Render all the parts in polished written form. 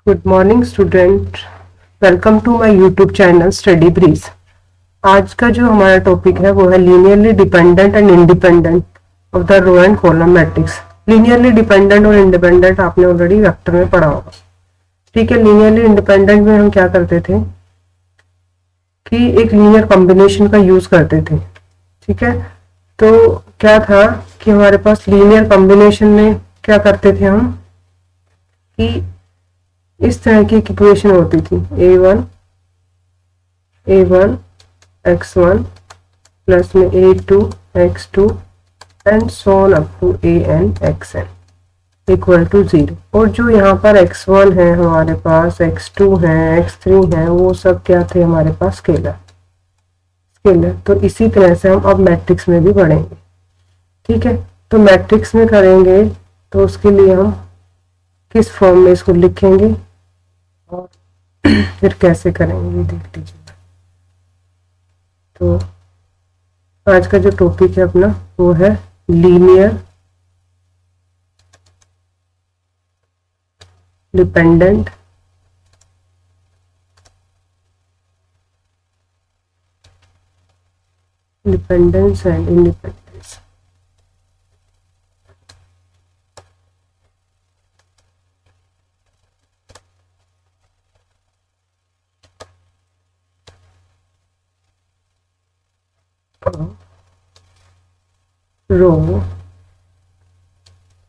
Good morning student. Welcome to my YouTube channel study breeze. आज का जो हमारा टॉपिक है वो है linearly dependent and independent of the row and column matrix. Linearly dependent और इंडिपेंडेंट आपने ऑलरेडी वेक्टर में पढ़ा होगा। ठीक है, लीनियरली इंडिपेंडेंट में हम क्या करते थे कि एक लीनियर कॉम्बिनेशन का यूज करते थे। ठीक है, तो क्या था कि हमारे पास लीनियर कॉम्बिनेशन में क्या करते थे हम कि इस तरह की एक इक्वेशन होती थी a1 x1 प्लस में a2 x2 and so on up to an xn equal to 0। और जो यहाँ पर x1 है हमारे पास, x2 है, x3 है, वो सब क्या थे हमारे पास स्केलर। तो इसी तरह से हम अब मैट्रिक्स में भी बढ़ेंगे। ठीक है, तो मैट्रिक्स में करेंगे तो उसके लिए हम किस फॉर्म में इसको लिखेंगे और फिर कैसे करेंगे ये देख लीजिए। तो आज का जो टॉपिक है अपना वो है linear dependent dependence and independence. Row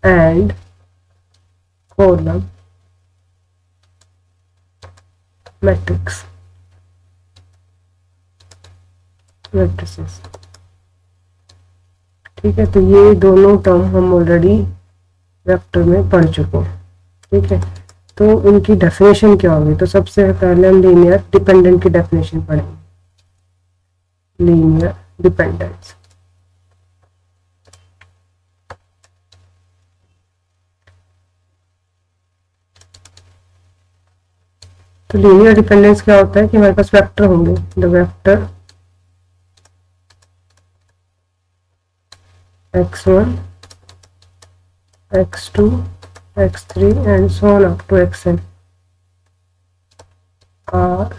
and column matrix matrices. ठीक है, तो ये दोनों टर्म हम ऑलरेडी वेक्टर में पढ़ चुके हैं। ठीक है, तो इनकी डेफिनेशन क्या होगी। तो सबसे पहले हम लीनियर डिपेंडेंट की डेफिनेशन पढ़ेंगे। लीनियर डिपेंडेंस, तो लीनियर डिपेंडेंस क्या होता है कि हमारे पास वेक्टर होंगे, the vector x1 x2 x3 and so on up to xn are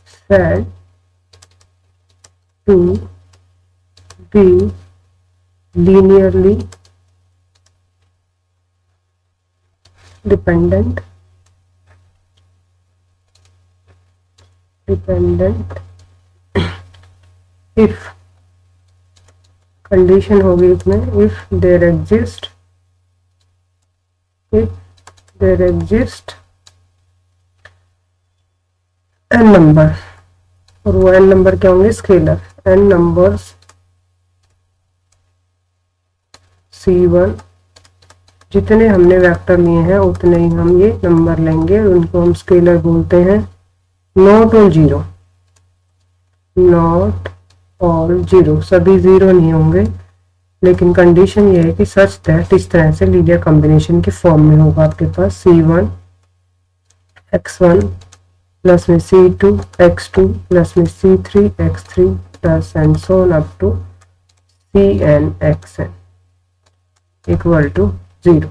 said to be linearly dependent if condition होगी इसमें if there exist n number, और वो n नंबर क्या होंगे स्केलर, n नंबर्स c1, जितने हमने vector लिए हैं उतने ही हम ये नंबर लेंगे, उनको हम स्केलर बोलते हैं। Not all zero, not all zero, सभी जीरो नहीं होंगे, लेकिन कंडीशन ये है कि सच दैट इस तरह से लीनियर कॉम्बिनेशन के फॉर्म में होगा आपके पास c1 x1 प्लस में c2 x2 प्लस में c3 x3 plus and so on up to cn xn equal to 0।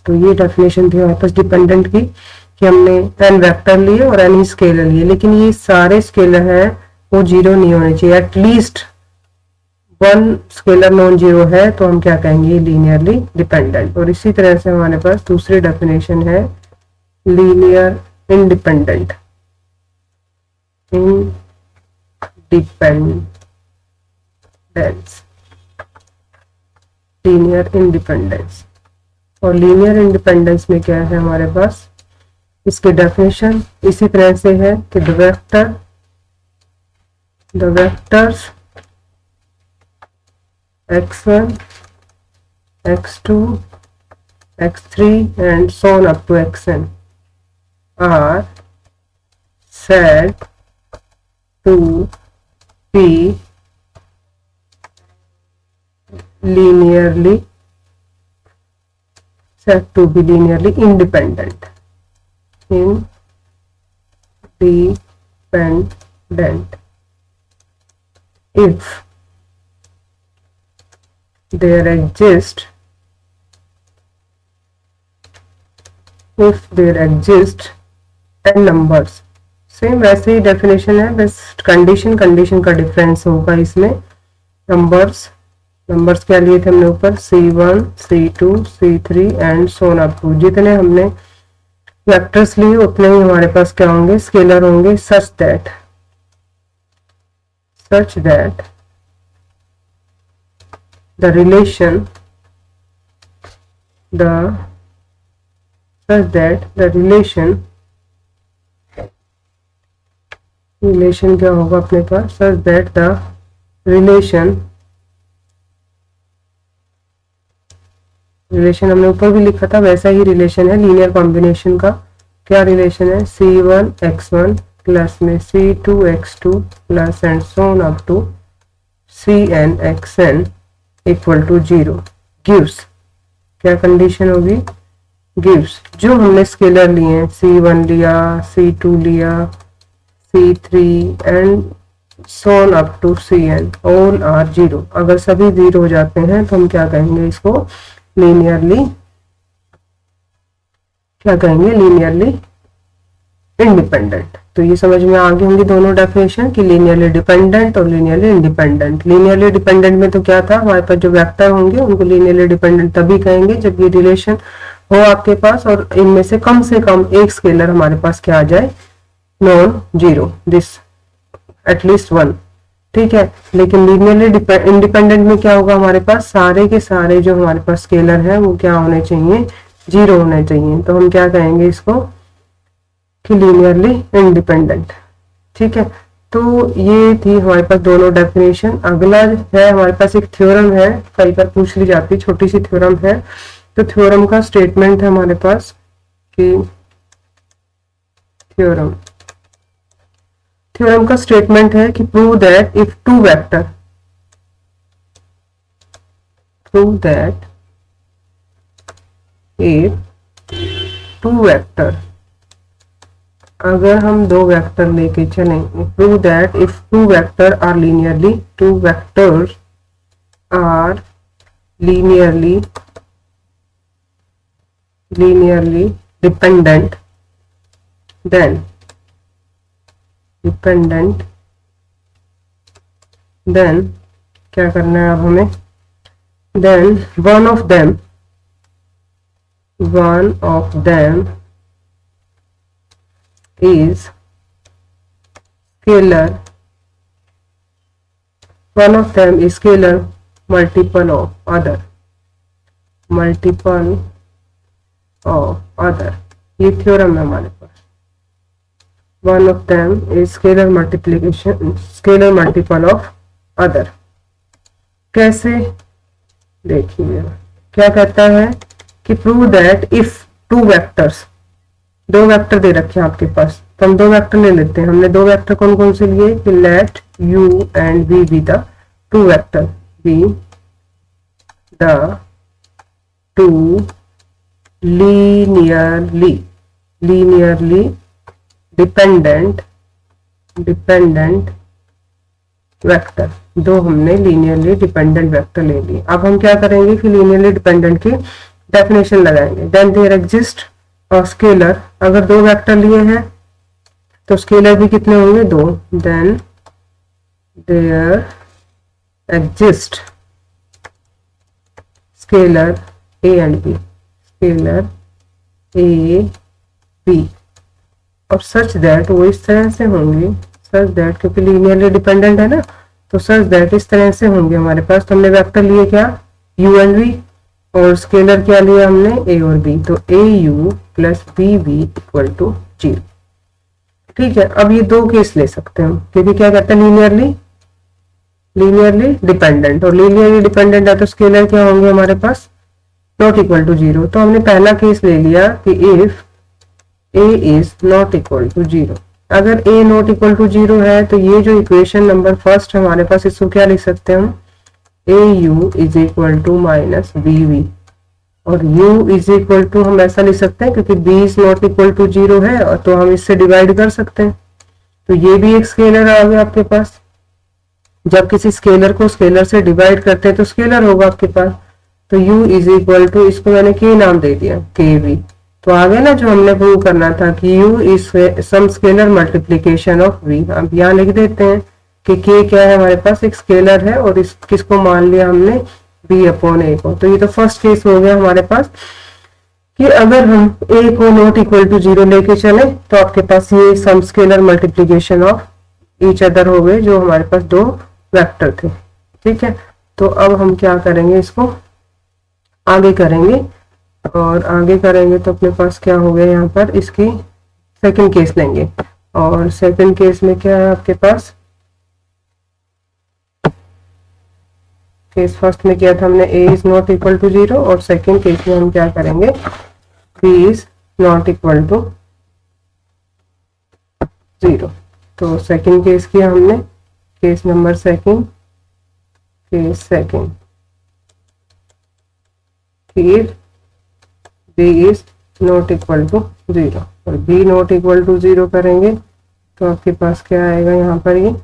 तो ये डेफिनेशन थी हमारे पास डिपेंडेंट की कि हमने n वेक्टर लिए और n ही स्केलर लिए, लेकिन ये सारे स्केलर हैं वो जीरो नहीं होने चाहिए। At least one scalar non zero है तो हम क्या कहेंगे, लीनियरली डिपेंडेंट। और इसी तरह से हमारे पास दूसरी डेफिनेशन है लीनियर इंडिपेंडेंट लीनियर इंडिपेंडेंस। और लीनियर इंडिपेंडेंस में क्या है हमारे पास, इसके डेफिनेशन इसी तरह से है कि the vectors x1 x2 x3 and so on up to xn are said to be linearly independent if there exist if there exist n numbers, same वैसे ही डेफिनेशन है, बस कंडीशन कंडीशन का डिफरेंस होगा इसमें। नंबर्स नंबर्स क्या लिए थे हमने ऊपर, C1 C2 C3 and so on up to, जितने हमने वेक्टर्स लिए उतने ही हमारे पास क्या होंगे, स्केलर होंगे। Such that the relation relation क्या होगा अपने पास, such that the relation हमने ऊपर भी लिखा था, वैसा ही रिलेशन है लीनियर कॉम्बिनेशन का। क्या रिलेशन है, C1x1 प्लस में C2x2 plus and so on up to Cnxn equal to 0 gives, क्या कंडीशन होगी, गिव्स जो हमने स्केलर लिए हैं, C1 लिया, C2 लिया, C3 and so on up to Cn all are 0, अगर सभी 0 हो जाते हैं तो हम क्या कहेंगे इसको, लीनियरली इंडिपेंडेंट। तो ये समझ में आ गई होंगी दोनों डेफिनेशन कि लीनियरली डिपेंडेंट और लीनियरली इंडिपेंडेंट। लीनियरली डिपेंडेंट में तो क्या था, हमारे पास जो वेक्टर होंगे उनको लीनियरली डिपेंडेंट तभी कहेंगे जब ये रिलेशन हो आपके पास और इनमें से कम एक स्केलर हमारे पास क्या आ जाए, non zero, this at least one, ठीक है। लेकिन लीनियरली इंडिपेंडेंट में क्या होगा, हमारे पास सारे के सारे जो हमारे पास स्केलर है वो क्या होने चाहिए, 0 होने चाहिए। तो हम क्या कहेंगे इसको कि लीनियरली इंडिपेंडेंट, ठीक है। तो ये थी हमारे पास दोनों डेफिनेशन। अगला है हमारे पास एक थ्योरम है, कई बार पूछ ली जाती, छोटी सी थ्योरम है। तो थ्योरम का स्टेटमेंट है हमारे पास कि थ्योरम का स्टेटमेंट है कि prove that if two vector अगर हम दो वेक्टर लेके चलें, prove that if two vector are linearly dependent, then क्या करना है अब हमें, then one of them is scalar, multiple of other, ये थ्योरम है हमारे पास। one of them is scalar multiple of other। कैसे, देखिए क्या कहता है कि prove that if two vectors, दो वेक्टर दे रखे हैं आपके पास, तो हम दो वेक्टर ले लेते हैं। हमने दो वेक्टर कौन कौन से लिए कि let u and v be the two vector, be the two linearly dependent vector, दो हमने लीनियरली डिपेंडेंट वेक्टर ले लिए। अब हम क्या करेंगे कि लीनियरली डिपेंडेंट की डेफिनेशन लगाएंगे। देन देयर एग्जिस्ट और स्केलर, अगर दो वेक्टर लिए हैं तो स्केलर भी कितने होंगे, दो। Then there exist scalar a and b, और सच दैट वो इस तरह से होंगे, सच दैट क्योंकि लीनियरली डिपेंडेंट है ना, तो सच दैट इस तरह से होंगे हमारे पास। तो हमने वेक्टर लिए क्या, u एंड v, और स्केलर क्या लिया हमने, a और b, तो au plus bb equal to 0, ठीक है। अब ये दो केस ले सकते हैं क्योंकि क्या कहते हैं, लीनियरली डिपेंडेंट, और लीनियरली डिपेंडेंट है तो स्केलर क्या होंगे हमारे पास, नॉट इक्वल टू 0। तो हमने पहला केस ले लिया कि if a is not equal to 0। अगर a नॉट इक्वल टू 0 है तो ये जो इक्वेशन नंबर फर्स्ट हमारे पास, इसको क्या लिख सकते हैं हम, au is equal to minus bv, और u इज इक्वल टू हम ऐसा लिख सकते हैं क्योंकि b is not equal to 0 है, और तो हम इससे डिवाइड कर सकते हैं। तो ये भी एक स्केलर आ गया आपके पास। जब किसी स्केलर को स्केलर से डिवाइड करते हैं तो स्केलर होगा आपके पास। तो u इज इक्वल टू, इसको मैंने k नाम दे दिया, kv, तो आगे ना जो हमने प्रूव करना था कि u is some scalar multiplication of v, अब यहाँ लिख देते हैं कि k क्या है, हमारे पास एक स्केलर है और इस किसको मान लिया हमने, b अपॉन a को। तो ये तो फर्स्ट केस हो गया हमारे पास कि अगर हम a को नॉट इक्वल टू 0 लेके चले तो आपके पास ये some scalar multiplication of each other हो गए, जो हमारे पास दो वेक्टर थे। ठीक है, तो अब हम क्या करेंगे, इसको आगे करेंगे, और आगे करेंगे तो अपने पास क्या हो गया, यहाँ पर इसकी सेकंड केस लेंगे। और सेकंड केस में क्या है आपके पास, केस फर्स्ट में किया था हमने a is not equal to 0, और सेकंड केस में हम क्या करेंगे, b is not equal to 0। तो सेकंड केस किया हमने, case number second, case second, फिर b is not equal to 0 और b नॉट इक्वल टू 0 करेंगे तो आपके पास क्या आएगा, यहाँ पर ये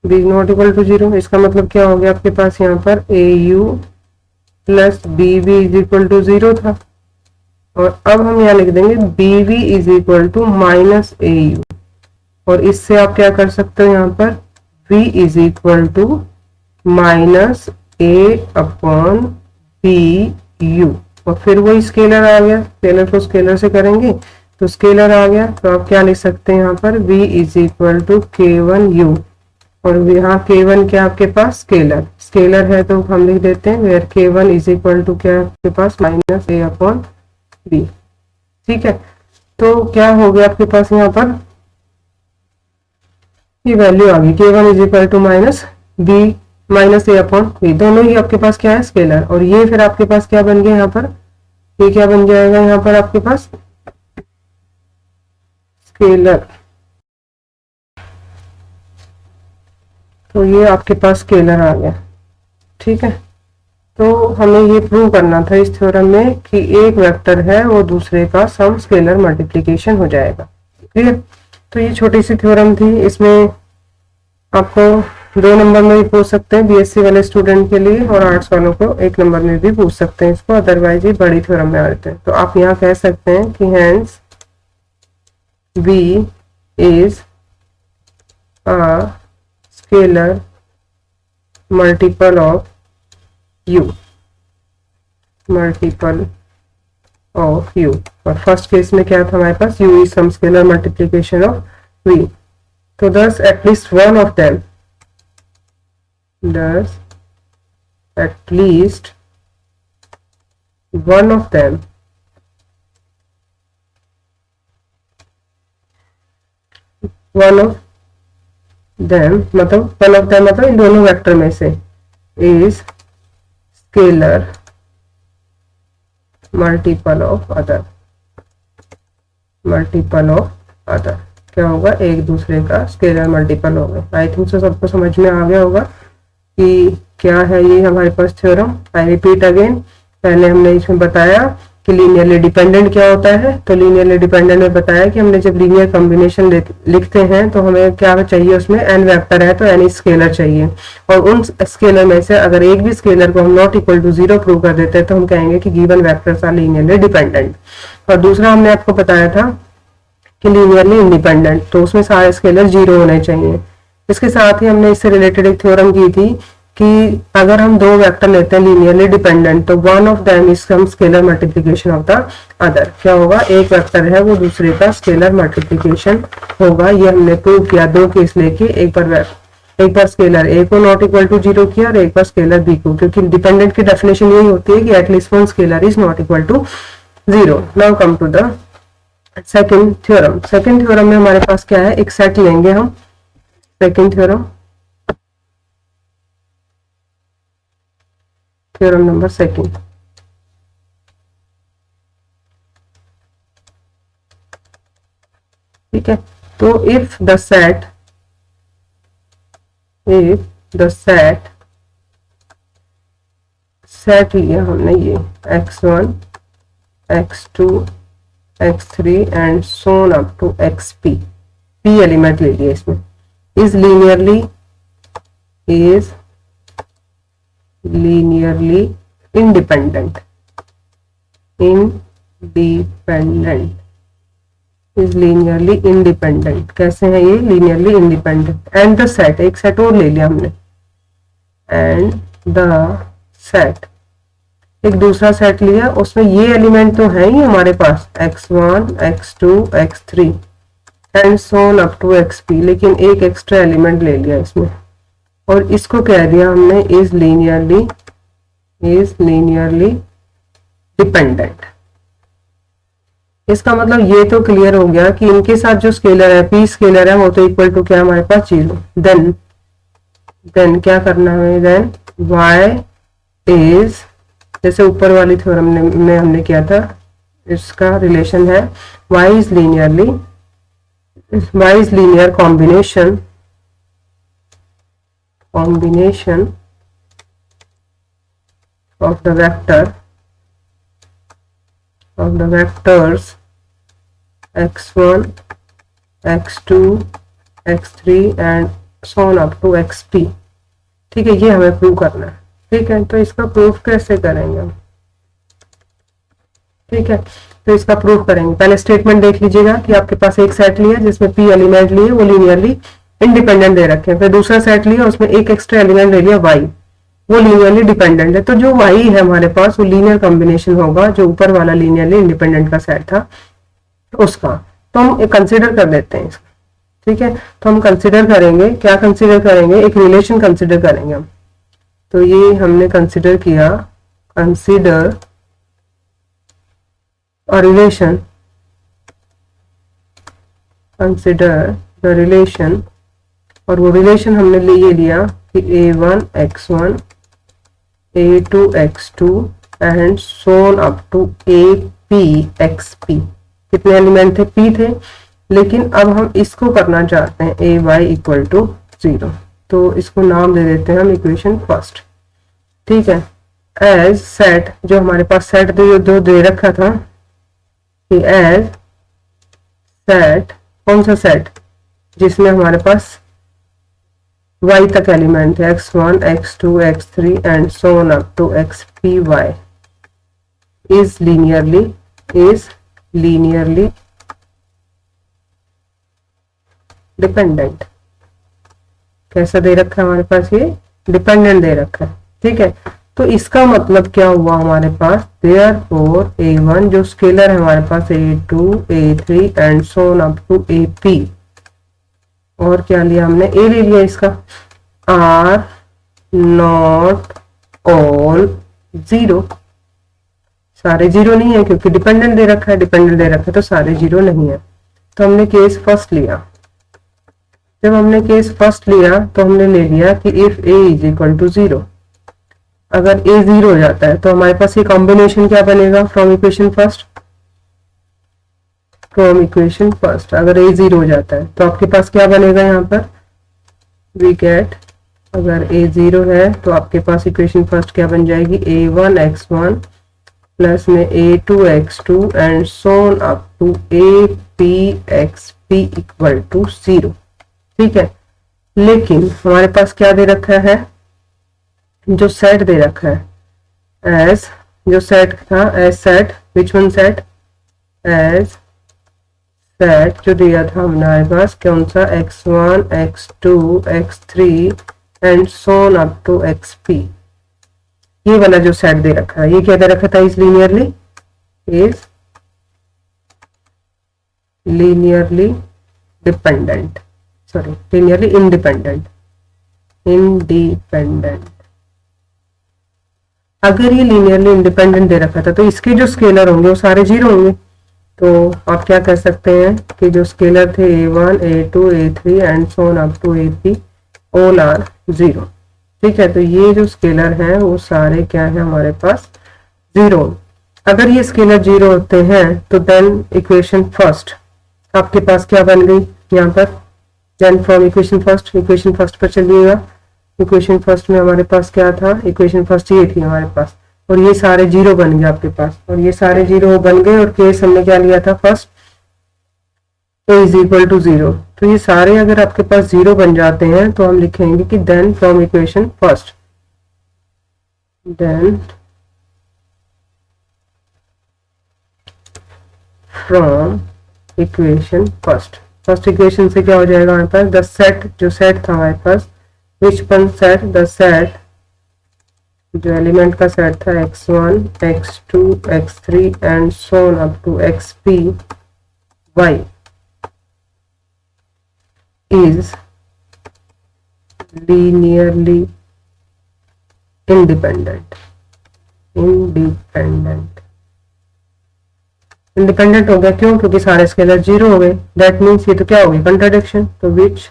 b नॉट इक्वल टू 0। इसका मतलब क्या हो गया आपके पास, यहाँ पर au plus bv is equal to 0 था, और अब हम यहाँ लिख देंगे bv is equal to minus au, और इससे आप क्या कर सकते हो, यहाँ पर v is equal to minus a upon b u, और फिर वही स्केलर आ गया, स्केलर को स्केलर से करेंगे तो स्केलर आ गया। तो आप क्या लिख सकते हैं, यहाँ पर v is equal to k1u, और यहाँ k1 क्या आपके पास स्केलर, स्केलर है तो हम लिख देते हैं where k1 is equal to क्या आपके पास माइनस a अपॉन बी। ठीक है, तो क्या हो गया आपके पास, यहाँ पर ये वैल्यू आ गई k1 is equal to minus b minus a upon b, दोनों ही आपके पास क्या है स्केलर, और ये फिर आपके पास क्या बन गया, यहाँ पर ये क्या बन जाएगा, यहाँ पर आपके पास स्केलर, तो ये आपके पास स्केलर आ गया। ठीक है, तो हमें ये प्रूव करना था इस थ्योरम में कि एक वेक्टर है वो दूसरे का सम स्केलर मल्टीप्लिकेशन हो जाएगा। क्लियर, तो ये छोटी सी थ्योरम थी, इसमें आपको 2 नंबर में भी पूछ सकते हैं बीएससी वाले स्टूडेंट के लिए, और आर्ट्स वालों को 1 नंबर में भी पूछ सकते हैं इसको, अदरवाइज ये बड़ी थ्योरम में आते हैं। तो आप यहाँ कह सकते हैं कि hence b is a scalar multiple of u, multiple of u, और फर्स्ट केस में क्या था हमारे पास, u is some scalar multiplication of v। तो thus at least one of them, thus at least one of them मतलब इन दोनों vector में से is scalar multiple of other, multiple of other क्या होगा, एक दूसरे का स्केलर मल्टीपल होगा। आई थिंक सो सबको समझ में आ गया होगा कि क्या है ये हमारे पास थ्योरम। आई रिपीट अगेन, पहले हमने इसमें बताया कि लीनियरली डिपेंडेंट क्या होता है, तो लीनियरली डिपेंडेंट में बताया कि हमने जब लीनियर कॉम्बिनेशन लिखते हैं तो हमें क्या चाहिए, उसमें n वेक्टर है तो n स्केलर चाहिए, और उन स्केलर में से अगर एक भी स्केलर को हम नॉट इक्वल टू 0 प्रूव कर देते हैं तो हम कहेंगे कि given vectors are linearly dependent. और दूसरा हमने आपको बताया था कि लीनियरली इंडिपेंडेंट, तो उसमें सारे स्केलर 0 होने चाहिए। इसके साथ ही हमने इससे रिलेटेड एक थ्योरम की थी कि अगर हम 2 वेक्टर लेते हैं लीनियरली डिपेंडेंट तो one of them is some scalar multiplication of the other, क्या होगा, एक वेक्टर है वो दूसरे का स्केलर मल्टीप्लिकेशन होगा। ये हमने प्रूव किया 2 केस लेके, एक बार स्केलर a को नॉट इक्वल टू 0 किया और एक बार स्केलर b को, क्योंकि डिपेंडेंट की डेफिनेशन यही होती है कि at least one scalar is not equal to 0। Now come to the second theorem. Second theorem में हमारे पास क्या है, एक सेट लेंगे हम, second theorem, theorem number second. ठीक है, तो इफ द सेट सेट लिया हमने ये x1 x2 x3 and so on up to xp, p element ले लिया इसमें, is linearly independent is linearly independent। कैसे है ये linearly independent? And the set, एक सेट और ले लिया हमने, एंड द सेट, एक दूसरा सेट लिया, उसमें ये एलिमेंट तो है ही हमारे पास x1 x2 x3 and so on up to xp, लेकिन एक एक्स्ट्रा एलिमेंट ले लिया इसमें और इसको कह दिया हमने इज लीनियरली डिपेंडेंट। इसका मतलब ये तो क्लियर हो गया कि इनके साथ जो स्केलर है, p स्केलर है, वो तो इक्वल टू क्या हमारे पास 0। देन क्या करना है, देन y इज, जैसे ऊपर वाली थ्योरम में हमने किया था, इसका रिलेशन है y is linear combination of the vectors x1 x2 x3 and so on up to xp। ठीक है, ये हमें प्रूव करना है। ठीक है, तो इसका प्रूफ कैसे करेंगे हम? ठीक है, तो इसका प्रूफ करेंगे, पहले स्टेटमेंट देख लीजिएगा कि आपके पास एक सेट लिया जिसमें p एलिमेंट लिए, वो लीनियरली इंडिपेंडेंट दे रखे हैं, फिर दूसरा सेट लिया, उसमें एक एक्स्ट्रा एलिमेंट ले लिया y, वो लीनियरली डिपेंडेंट है। तो जो y है हमारे पास वो लीनियर कॉम्बिनेशन होगा जो ऊपर वाला लीनियरली इंडिपेंडेंट का सेट था उसका। तो हम कंसिडर कर लेते हैं इसको। ठीक है, तो हम कंसिडर करेंगे, क्या कंसिडर करेंगे, एक रिलेशन कंसिडर करेंगे हम। तो ये हमने कंसिडर किया, consider a relation, consider the relation, और वो रिलेशन हमने ये लिया कि a1 x1 a2 x2 and so on up to ap xp। कितने एलिमेंट थे? p थे, लेकिन अब हम इसको करना चाहते हैं ay इक्वल टू 0, तो इसको नाम दे देते हैं हम इक्वेशन फर्स्ट। ठीक है, एज सेट, जो हमारे पास सेट दो दे रखा था कि एज सेट, कौन सा सेट, जिसमें हमारे पास y तक एलिमेंट है x1 x2 x3 and so on up to xpy is linearly dependent. कैसा दे रखा है हमारे पास? ये डिपेंडेंट दे रखा है। ठीक है, तो इसका मतलब क्या हुआ हमारे पास, therefore a1 जो स्केलर है हमारे पास a2 a3 and so on up to ap, और क्या लिया हमने, a ले लिया इसका, आर नॉट ऑल 0, सारे 0 नहीं है क्योंकि डिपेंडेंट दे रखा है, डिपेंडेंट दे रखा है तो सारे 0 नहीं है। तो हमने केस फर्स्ट लिया, जब हमने केस फर्स्ट लिया तो हमने ले लिया कि if a is equal to 0, अगर a 0 हो जाता है तो हमारे पास ये कॉम्बिनेशन क्या बनेगा, फ्रॉम इक्वेशन फर्स्ट, अगर a 0 हो जाता है तो आपके पास क्या बनेगा, यहाँ पर वी गेट, अगर a 0 है तो आपके पास इक्वेशन फर्स्ट क्या बन जाएगी, a1 x1 प्लस में a2 x2 and so on up to ap xp equal to 0। ठीक है, लेकिन हमारे पास क्या दे रखा है, जो सेट दे रखा है एज, जो सेट था as set, which one set, as set जो दिया था हमारे पास, कौन सा, x1 x2 x3 and so on up to xp, ये वाला जो सेट दे रखा है, ये क्या दे रखा था, is linearly dependent, sorry linearly independent. अगर ये लीनियरली इंडिपेंडेंट दे रखा था तो इसके जो स्केलर होंगे वो सारे 0 होंगे। तो आप क्या कर सकते हैं कि जो स्केलर थे a1 a2 a3 and so on up to ap all are 0। ठीक है, तो ये जो स्केलर हैं वो सारे क्या है हमारे पास 0। अगर ये स्केलर 0 होते हैं तो देन इक्वेशन फर्स्ट आपके पास क्या बन गई यहाँ पर, देन फ्रॉम इक्वेशन फर्स्ट पर चलिएगा। इक्वेशन फर्स्ट में हमारे पास क्या था, इक्वेशन फर्स्ट ये थी हमारे पास और ये सारे जीरो बन गए आपके पास, और ये सारे जीरो बन गए, और केस हमने क्या लिया था first, a is equal to zero. तो ये सारे अगर आपके पास जीरो बन जाते हैं तो हम लिखेंगे कि then from equation first, then from equation first, first equation से क्या हो जाएगा हमारे पास, द सेट, जो सेट था हमारे पास, which one set, the set, जो एलिमेंट का सेट था x1 x2 x3 and so on up to xp y is linearly independent, independent हो गया, क्यों, क्योंकि सारे स्केलर जीरो हो गए। दैट मीन्स ये तो क्या हो गया, कंट्राडिक्शन। तो which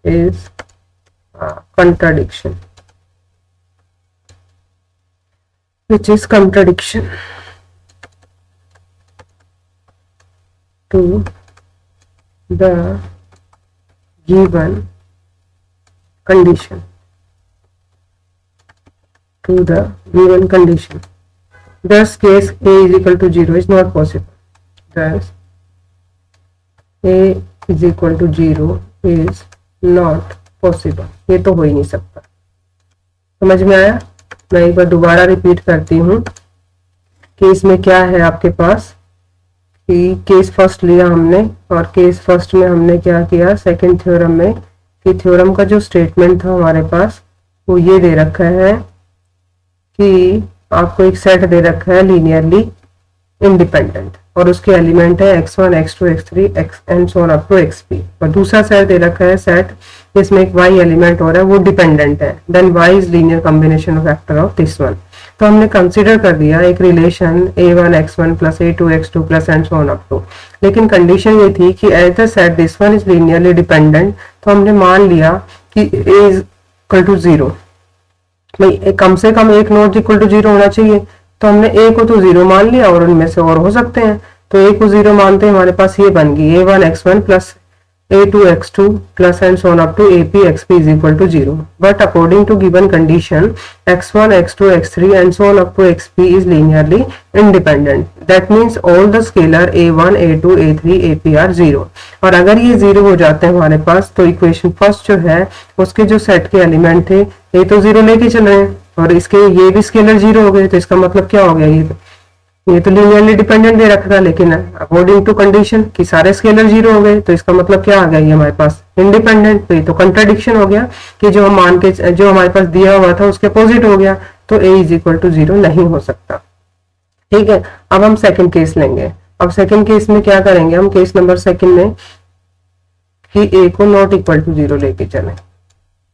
is contradiction, which is contradiction to the given condition, to the given condition. Thus case a is equal to 0 is not possible. Thus a is equal to 0 is not possible. ये तो हो ही नहीं सकता। समझ में आया? मैं एक बार दोबारा रिपीट करती हूँ कि इसमें क्या है आपके पास, कि केस फर्स्ट लिया हमने, और केस फर्स्ट में हमने क्या किया सेकंड थ्योरम में, कि थ्योरम का जो स्टेटमेंट था हमारे पास वो ये दे रखा है कि आपको एक सेट दे रखा है लीनियरली इंडिपेंडेंट, और उसके एलिमेंट है x1 x2 x3 x and so on up to xp, और दूसरा सेट दे रखा है सेट जिसमें एक y एलिमेंट हो रहा है वो डिपेंडेंट है, then y is linear combination of factor of this one. तो हमने कंसीडर कर दिया एक relation a1 x1 plus a2 x2 plus and so on up to, लेकिन कंडीशन ये थी कि as the set this one is linearly dependent, तो हमने मान लिया कि a is equal to zero, भाई कम से कम एक नॉट इक्वल टू जीरो होना चाहिए। तो हमने ए को तो जीरो मान लिया, और उनमें से और हो सकते हैं, तो ए को जीरो मानते हैं हमारे पास ये बन गई a1 x1 plus a2 x2 plus and so on up to ap xp is equal to zero. But according to given condition x1 x2 x3 and so on up to xp is linearly independent, that means all the scalar a1 a2 a3 ap are zero. और अगर ये zero हो जाते हैं हमारे पास, तो equation first जो है उसके जो सेट के एलिमेंट थे ये तो जीरो लेके चल रहे हैं, और इसके ये भी स्केलर जीरो हो गए, तो इसका मतलब क्या हो गया, ये तो लीनियरली डिपेंडेंट दे रखा था, लेकिन अकॉर्डिंग टू कंडीशन कि सारे स्केलर जीरो हो गए, तो इसका मतलब क्या आ गया, ये हमारे पास इंडिपेंडेंट। तो ये तो कंट्राडिक्शन हो गया कि जो हम मान के जो हमारे पास दिया हुआ था उसके अपोजिट हो गया, तो a is equal to zero नहीं हो सकता। ठीक है, अब हम सेकंड केस लेंगे। अब सेकंड केस में क्या करेंगे हम, केस नंबर सेकंड में कि a को नॉट इक्वल टू जीरो लेके चले।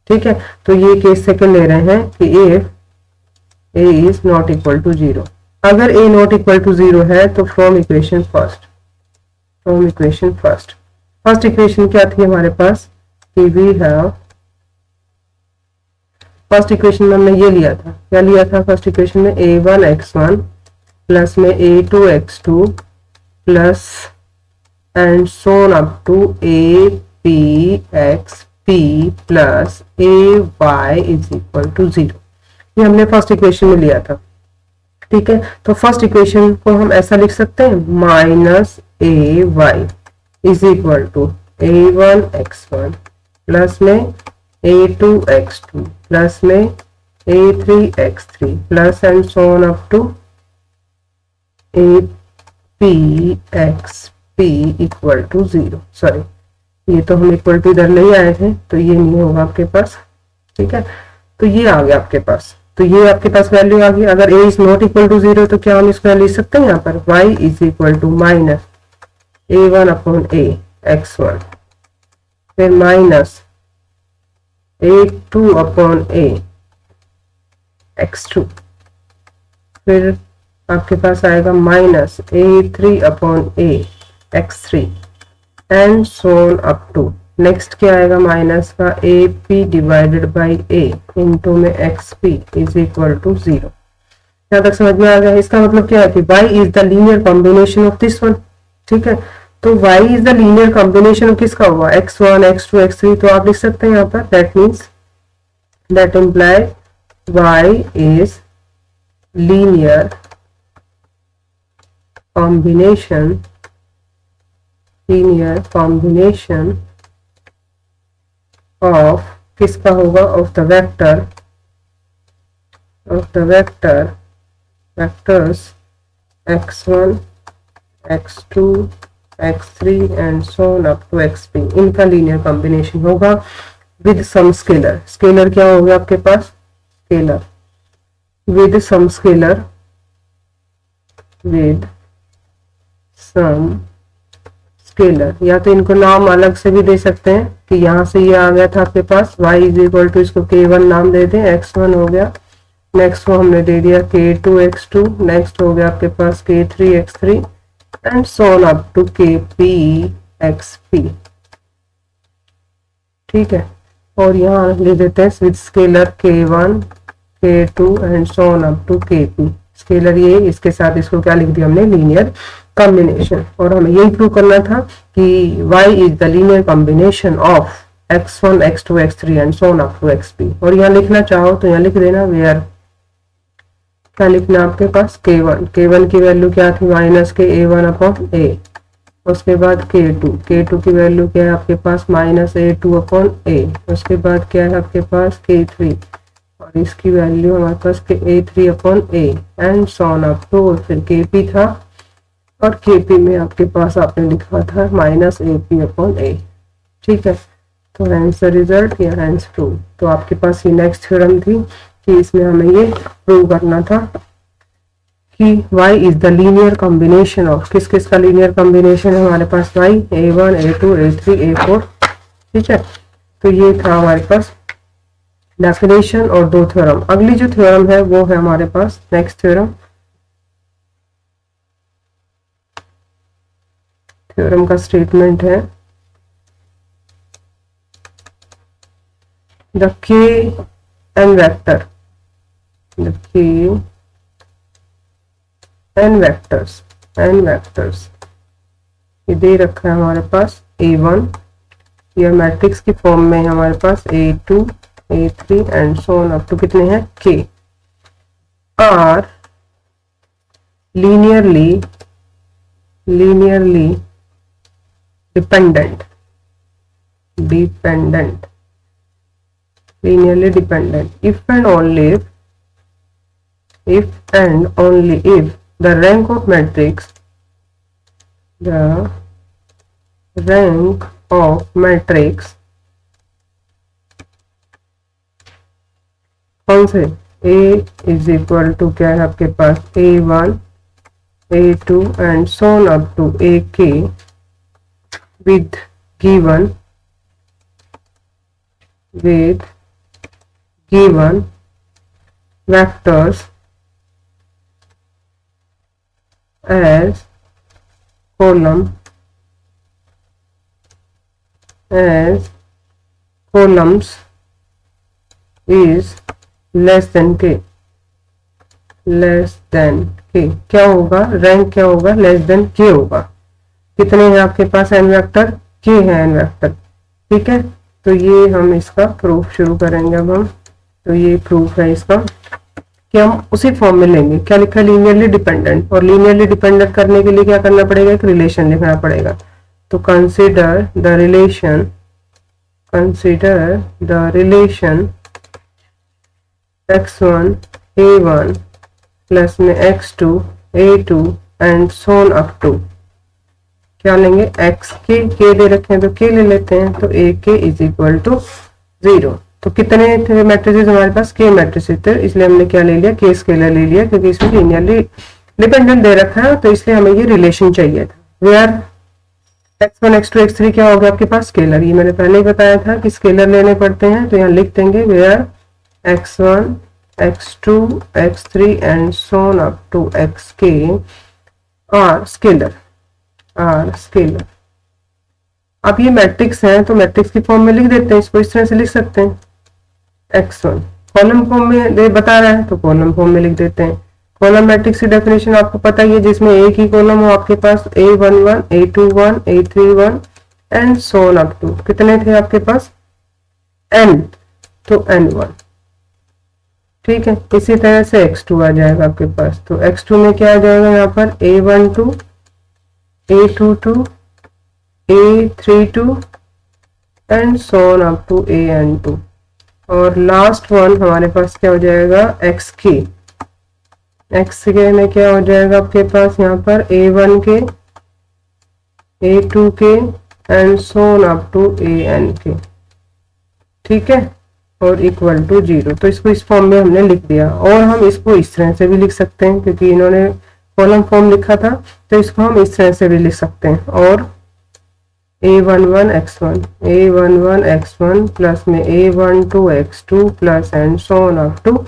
ठीक है, तो ये केस सेकंड ले रहे हैं कि if a is not equal to zero, अगर a not equal to zero है तो from equation first, from equation first, first equation क्या थी हमारे पास कि वी हैव, फर्स्ट इक्वेशन में हमने ये लिया था, क्या लिया था फर्स्ट इक्वेशन में, a1 x1 प्लस में a2 x2 plus and so on up to ap xp plus ay is equal to zero. ये हमने फर्स्ट इक्वेशन में लिया था। ठीक है, तो फर्स्ट इक्वेशन को हम ऐसा लिख सकते हैं, minus a y is equal to a1 x1 plus में a2 x2 प्लस में a3 x3 plus and so on up to ap xp equal to zero. Sorry, ये तो हम इक्वल टू इधर नहीं आए थे, तो ये नहीं होगा आपके पास। ठीक है, तो ये आ गया आपके पास, तो ये आपके पास वैल्यू आ गई। अगर a is not equal to zero तो क्या हम इसको लिख सकते हैं यहाँ पर, y is equal to minus a1 upon a x1 फिर minus a2 upon a x2 फिर आपके पास आएगा minus a3 upon a x3 and so on up to, next क्या आएगा माइनस का AP divided by A into में XP is equal to zero. यहाँ तक समझ में आ गया। इसका मतलब क्या है कि y is the linear combination of this one. ठीक है, तो y is the linear combination of किसका हुआ, x1 x2 x3, तो आप लिख सकते हैं यहाँ पर that means that imply y is linear combination of किसका होगा, of the vectors x1 x2 x3 and so on up to xp, इनका लीनियर कॉम्बिनेशन होगा विद सम स्केलर। स्केलर क्या हो गया आपके पास, स्केलर विद सम स्केलर, या तो इनको नाम अलग से भी दे सकते हैं कि यहाँ से ये आ गया था आपके पास y इज इक्वल टू, इसको k1 नाम दे दें, x1 हो गया, नेक्स्ट को हमने दे दिया k2 x2, नेक्स्ट हो गया आपके पास k3 x3 and so on up to kp xp। ठीक है, और यहाँ ले देते हैं with scalar k1 k2 and so on up to kp। Scalar ये, इसके साथ इसको क्या लिख दिया हमने, लीनियर कॉम्बिनेशन। और हमें यही प्रूव करना था कि y is the linear combination of x1 x2 x3 and so on up to xp। और यहाँ लिखना चाहो तो यहाँ लिख देना वेयर, क्या लिखना आपके पास, k1 की वैल्यू क्या थी, माइनस के a1 अपॉन a, उसके बाद k2 की वैल्यू क्या है आपके पास, माइनस a2 अपॉन a, उसके बाद क्या है आपके पास k3, और इसकी वैल्यू हमारे पास a3 upon a and so on up to, फिर kp था, और kp में आपके पास आपने लिखा था माइनस ap अपॉन a। ठीक है, तो आंसर रिजल्ट या आंसर प्रूव। तो आपके पास ये नेक्स्ट थ्योरम थी कि इसमें हमें ये प्रूव करना था कि y is the linear combination of, किस किस का लीनियर कॉम्बिनेशन है हमारे पास, y a1 a2 a3 a4। ठीक है, तो ये था हमारे पास डेफिनेशन और दो थ्योरम। अगली जो थ्योरम है वो है हमारे पास नेक्स्ट थ्योरम का स्टेटमेंट है द k n वेक्टर्स ये दे रखा है हमारे पास a1, यह मैट्रिक्स की फॉर्म में है हमारे पास a2 a3 and so on up to कितने हैं k, are linearly dependent linearly dependent if and only if the rank of matrix कौन से, a इज इक्वल टू क्या है आपके पास a1 a2 and so on up to ak with given vectors as columns is less than k, क्या होगा, rank क्या होगा, लेस देन k होगा। कितने हैं आपके पास n वेक्टर, k है n वेक्टर। ठीक है, तो ये हम इसका प्रूफ शुरू करेंगे अब हम। तो ये प्रूफ है इसका कि हम उसी फॉर्म में लेंगे, क्या लिखा है, लीनियरली डिपेंडेंट, और लीनियरली डिपेंडेंट करने के लिए क्या करना पड़ेगा, एक रिलेशन लिखना पड़ेगा। तो consider the relation x1 a1 plus में x2 a2 and so on up to, क्या लेंगे, x k दे रखे हैं तो k ले लेते हैं, तो ak इज इक्वल टू 0। तो कितने थे मैट्रिसेस हमारे पास, k मैट्रिसेस थे, इसलिए हमने क्या ले लिया, k स्केलर ले लिया, क्योंकि इसमें लीनियरली डिपेंडेंट दे रखा है, तो इसलिए हमें ये रिलेशन चाहिए था। वेयर x1 x2 x3 क्या होगा आपके पास, स्केलर, ये मैंने पहले ही बताया था कि स्केलर लेने पड़ते हैं। तो यहाँ लिख देंगे where x1 x2 x3 and so on up to xk are scalar. अब ये मैट्रिक्स है तो मैट्रिक्स की फॉर्म में लिख देते हैं, इसको इस तरह से लिख सकते हैं, x1 कॉलम फॉर्म में बता रहा है तो कॉलम फॉर्म में लिख देते हैं। कॉलम मैट्रिक्स की डेफिनेशन आपको पता ही है, जिसमें एक ही कॉलम हो आपके पास a11 a21 a31 and so on up to, कितने थे आपके पास n, तो n1। ठीक है। इसी तरह से x2 आ जाएगा आपके पास, तो x2 में क्या आ जाएगा यहाँ पर A12 A22 A32 and so on up to AN2। और लास्ट वन हमारे पास क्या हो जाएगा xk। xk में क्या हो जाएगा आपके पास यहाँ पर A1k A2k and so on up to ANk। ठीक है, और इक्वल टू 0। तो इसको इस फॉर्म में हमने लिख दिया, और हम इसको इस तरह से भी लिख सकते हैं क्योंकि इन्होंने कॉलम फॉर्म लिखा था, तो इसको हम इस तरह से भी लिख सकते हैं। और A11 x1 प्लस में A12 x2 plus and so on up to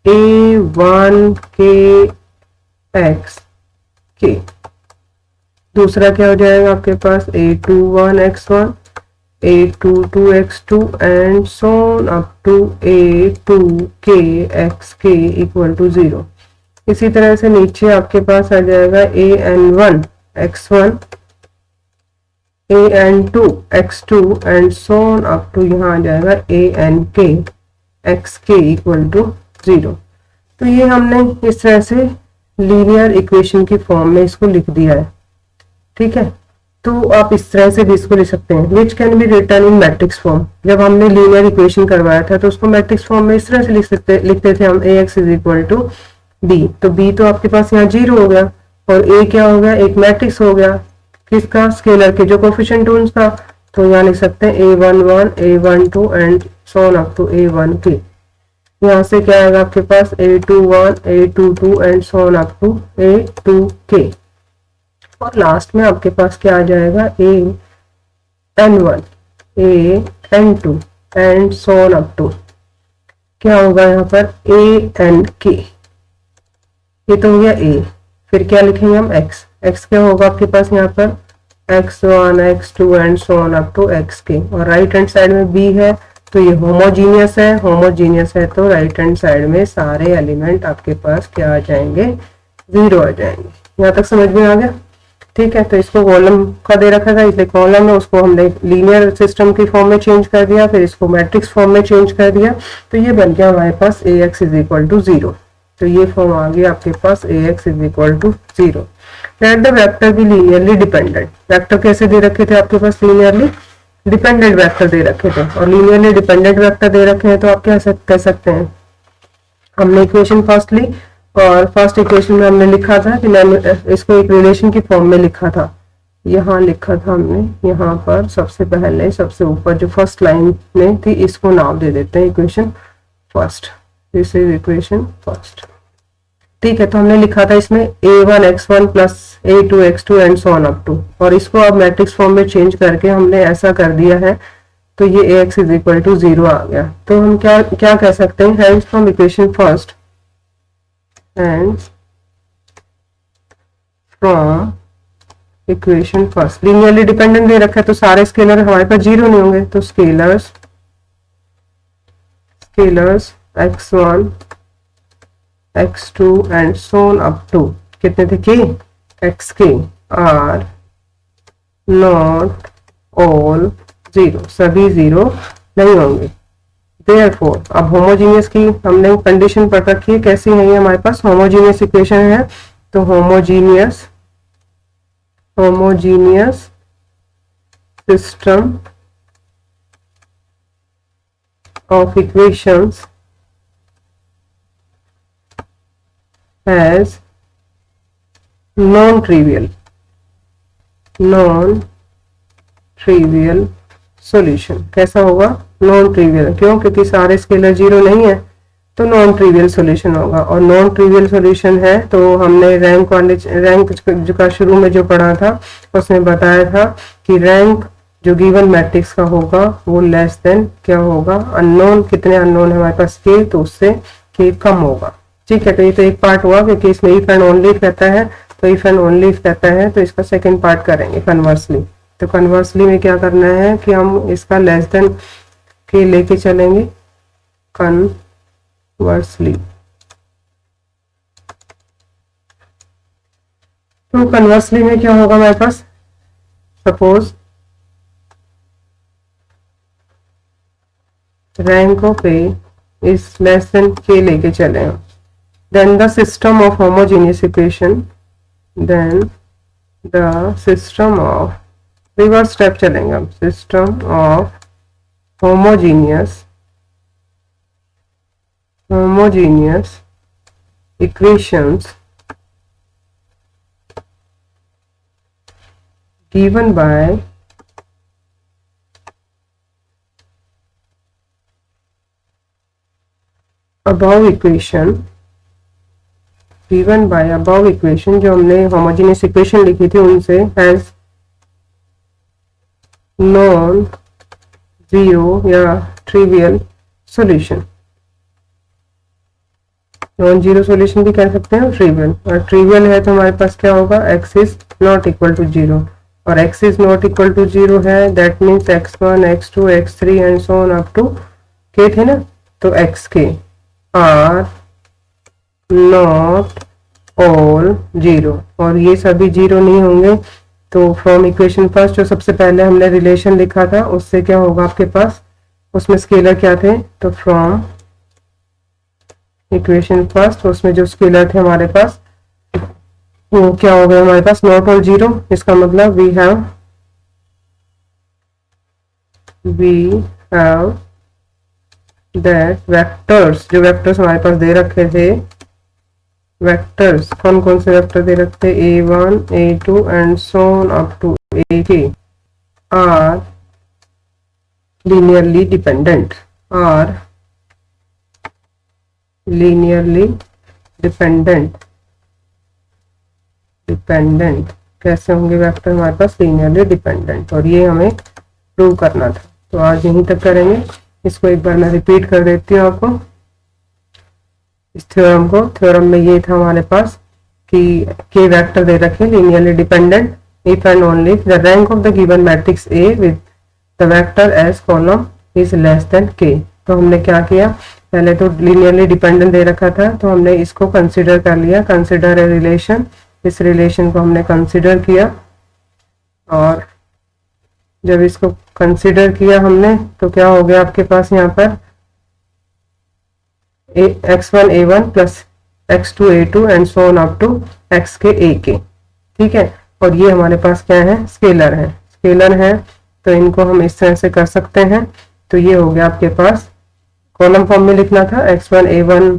A1k x k। दूसरा क्या हो जाएगा आपके पास A21 x1 A22 x2 and so on up to A2k xk equal to 0। इसी तरह से नीचे आपके पास आ जाएगा AN1 x1 AN2 x2 and so on up to यहाँ आ जाएगा ANk xk इक्वल टू 0। तो ये हमने इस तरह से लीनियर इक्वेशन की फॉर्म में इसको लिख दिया है। ठीक है, तो आप इस तरह से भी इसको लिख सकते हैं, which can be written in matrix form. जब हमने लीनियर इक्वेशन करवाया था तो उसको मैट्रिक्स फॉर्म में इस तरह से लिखते थे हम AX is equal to B। तो B तो आपके पास यहाँ 0 हो गया, और A क्या हो गया, एक मैट्रिक्स हो गया किसका, स्केलर के जो कोफिशिएंट का। तो यहाँ लिख सकते हैं A11 A12 and so on up to A1k। यहाँ से क्या आएगा आपके पास A21 A22 and so on up to A2k। और लास्ट में आपके पास क्या आ जाएगा AN1 AN2 and so on up to क्या होगा यहाँ पर ANk। ये तो हो गया A। फिर क्या लिखेंगे हम x क्या होगा आपके पास यहाँ पर x1 x2 and so on up to xk। और राइट हैंड साइड में B है, तो ये होमोजीनियस है, तो राइट हैंड साइड में सारे एलिमेंट आपके पास क्या आ जाएंगे, 0 आ जाएंगे। यहाँ तक समझ में आ गया। ठीक है, तो इसको कॉलम का दे रखा था, इसलिए कॉलम है उसको हमने लीनियर सिस्टम की फॉर्म में चेंज कर दिया, फिर इसको मैट्रिक्स फॉर्म में चेंज कर दिया, तो ये बन गया हमारे पास AX इज इक्वल टू 0। तो ये फॉर्म आ गया आपके पास AX is equal to 0। Let the vector be linearly dependent. Vector कैसे दे रखे थे आपके पास, लीनियरली डिपेंडेंट वेक्टर दे रखे थे, और लीनियरली डिपेंडेंट वेक्टर दे रखे हैं तो आप क्या कह सकते हैं, हमने इक्वेशन फर्स्ट ली, और फर्स्ट इक्वेशन में हमने लिखा था कि इसको एक रिलेशन की फॉर्म में लिखा था। यहाँ लिखा था हमने, यहाँ पर सबसे पहले सबसे ऊपर जो फर्स्ट लाइन में थी इसको नाम दे देते हैं equation first. This is equation first. ठीक है, तो हमने लिखा था इसमें A1 x1 plus A2 x2 and so on up to, और इसको अब मैट्रिक्स फॉर्म में चेंज करके हमने ऐसा कर दिया है, तो ये AX इज इक्वल टू 0 आ गया। तो हम क्या कह सकते हैं, hence from equation first, hence from equation first linearly dependent दे रखा है, तो सारे स्केलर हमारे पास 0 नहीं होंगे, तो scalars x1 x2 and so on up to कितने थे, k xk are not all 0, सभी 0 नहीं होंगे। देयरफॉर अब होमोजीनियस की हमने कंडीशन पढ़ रखी है, कैसी है ये हमारे पास होमोजीनियस इक्वेशन है, तो homogeneous system of equations as non-trivial solution। कैसा होगा, नॉन ट्रिवियल, क्यों, क्योंकि सारे स्केलर 0 नहीं है, तो नॉन ट्रिवियल सॉल्यूशन होगा। और नॉन ट्रिवियल सॉल्यूशन है तो हमने रैंक का शुरू में जो पढ़ा था उसमें बताया था कि रैंक जो गिवन मैट्रिक्स का होगा वो लेस देन क्या होगा, अननोन, कितने अननोन है हमारे पास k, तो उससे k कम होगा। ठीक है, तो ये तो एक पार्ट हुआ क्योंकि इसमें इफ एंड ओनली कहता है, तो इफ एंड ओनली कहता है, तो इसका सेकंड पार्ट करेंगे कन्वर्सली। तो कन्वर्सली में क्या करना है कि हम इसका लेस देन के लेके चलेंगे कन्वर्सली। तो कन्वर्सली में क्या होगा हमारे पास, suppose rank of A is less than K लेके चले हम। Then the system of homogeneous equation, then the system of, reverse step चलेंगे हम, system of homogeneous equations given by above equation, given by above equation, जो हमने homogeneous equation लिखी थी उनसे, has non zero या trivial solution। Non zero solution भी कह सकते हैं, ट्रिवियल, और ट्रिवियल है तो हमारे पास क्या होगा, x is not equal to zero, और x is not equal to zero है, that means x1 x2 x3 and so on up to k थे ना, तो xk are not all zero, और ये सभी जीरो नहीं होंगे। तो फ्रॉम इक्वेशन फर्स्ट जो सबसे पहले हमने रिलेशन लिखा था उससे क्या होगा आपके पास, उसमें स्केलर क्या थे, तो फ्रॉम इक्वेशन फर्स्ट उसमें जो स्केलर थे हमारे पास वो क्या हो गया हमारे पास, नॉट ऑल जीरो। इसका मतलब वी हैव दैट वेक्टर्स, जो वेक्टर्स हमारे पास दे रखे थे, वेक्टर्स कौन कौन से वेक्टर दे रखे थे, a1 a2 and so on up to ak are linearly dependent, are linearly dependent, dependent कैसे होंगे वेक्टर हमारे पास, लीनियरली डिपेंडेंट, और ये हमें प्रूव करना था। तो आज यहीं तक करेंगे, इसको एक बार मैं रिपीट कर देती हूँ आपको इस थ्योरम को। थ्योरम में ये था हमारे पास कि के वेक्टर दे रखे linearly dependent if and only the rank of the given matrix A with the vector as column is less than k. तो हमने क्या किया, पहले तो लीनियरली डिपेंडेंट दे रखा था तो हमने इसको कंसिडर कर लिया, कंसिडर ए रिलेशन, इस रिलेशन को हमने कंसिडर किया, और जब इसको कंसिडर किया हमने तो क्या हो गया आपके पास यहाँ पर x1 a1 plus x2 a2 and so on up to x k a के, ठीक है। और ये हमारे पास क्या है, स्केलर है, स्केलर है तो इनको हम इस तरह से कर सकते हैं। तो ये हो गया आपके पास, कॉलम फॉर्म में लिखना था x1 a1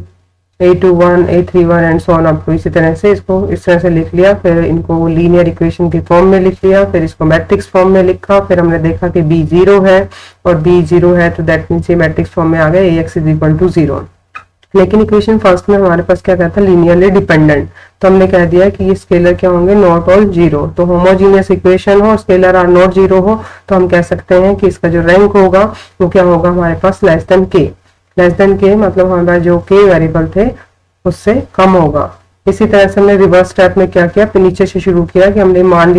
a21 a31 and so on up to, इसी तरह से इसको इस तरह से लिख लिया, फिर इनको लीनियर इक्वेशन की फॉर्म में लिख लिया, फिर इसको मैट्रिक्स फॉर्म में लिखा, फिर हमने देखा कि b 0 है और b 0 है तो दैट मीन्स ये मैट्रिक्स फॉर्म में आ गया ax इज इक्वल टू 0। लेकिन इक्वेशन फर्स्ट में हमारे पास क्या कहता है, लीनियरली डिपेंडेंट, तो हमने कह दिया कि ये स्केलर क्या होंगे, नॉट ऑल जीरो। तो होमोजीनियस इक्वेशन हो, स्केलर आर नॉट जीरो हो, तो हम कह सकते हैं कि इसका जो रैंक होगा वो क्या होगा हमारे पास, लेस देन के। लेस देन के मतलब हमारा जो के वेरिएबल थे उससे कम होगा। इसी तरह से हमने रिवर्स स्टेप में क्या किया, फिर नीचे से शुरू किया कि हमने मान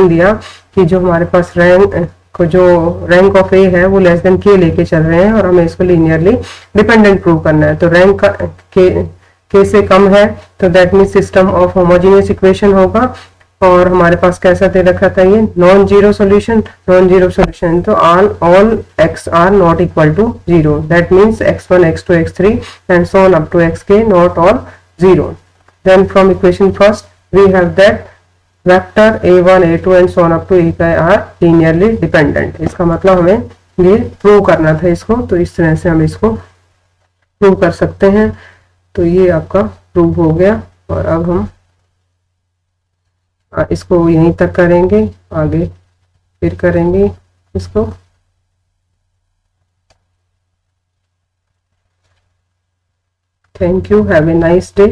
लिया कि जो हमारे पास रैंक ऑफ ए है वो लेस देन के लेके चल रहे हैं और हमें इसको लीनियरली डिपेंडेंट प्रूव करना है। तो रैंक के से कम है तो that mean system of homogeneous equation होगा, और हमारे पास कैसा दे रखा था ये, non zero solution. Non zero solution तो all x are not equal to zero, that means x1 x2 x3 and so on up to xk not all zero. Then from equation first we have that vector a1 a2 and so on up to ak are linearly dependent. इसका मतलब हमें ये prove करना था इसको, तो इस तरह से हम इसको प्रूव कर सकते हैं। तो ये आपका प्रूव हो गया, और अब हम इसको यहीं तक करेंगे, आगे फिर करेंगे इसको। Thank you, have a nice day.